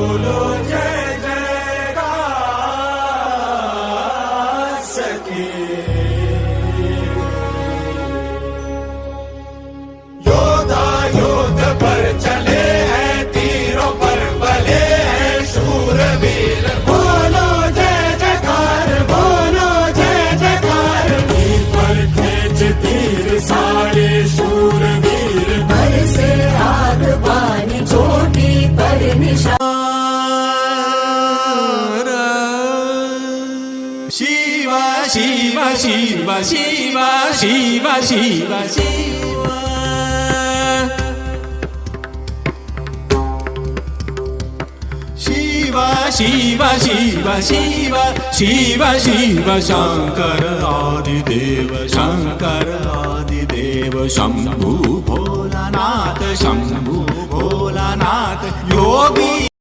बोलो जय जयकार सखी। योद्धा युद्ध पर चले हैं, तीरों पर बले हैं शूरवीर। बोलो जय जयकार, बोलो जय जयकार। तीर पर खींच तीर सारे शूरवीर। बरसे आग पानी चोटी पर निशान। शिवा शिवा शिवा शिवा शिवा शिवा शिवा। शिवा शिवा शिवा शिवा शिवा शिवा। शंकर आदिदेव, शंकर आदिदेव। शंभु भोलानाथ, शंभु भोलानाथ। योगी